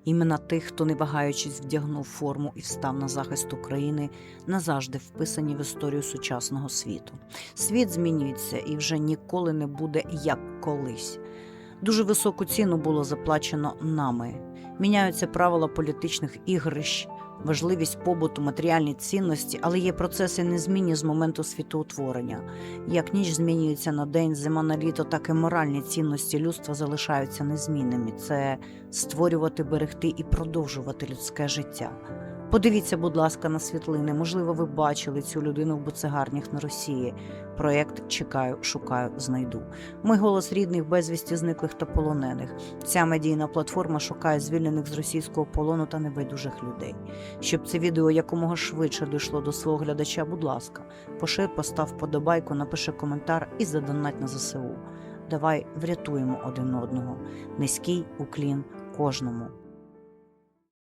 імена тих, хто, не вагаючись, вдягнув форму і встав на захист України, назавжди вписані в історію сучасного світу. Світ змінюється і вже ніколи не буде як колись. Дуже високу ціну було заплачено нами. Міняються правила політичних ігрищ, важливість побуту, матеріальні цінності, але є процеси незмінні з моменту світоутворення. Як ніч змінюється на день, зима на літо, так і моральні цінності людства залишаються незмінними. Це створювати, берегти і продовжувати людське життя. Подивіться, будь ласка, на світлини. Можливо, ви бачили цю людину в буцегарнях на Росії. Проєкт «Чекаю, шукаю, знайду». Ми голос рідних, безвісті зниклих та полонених. Ця медійна платформа шукає звільнених з російського полону та небайдужих людей. Щоб це відео якомога швидше дійшло до свого глядача, будь ласка, пошир, постав вподобайку, напиши коментар і задонать на ЗСУ. Давай врятуємо один одного. Низький уклін кожному.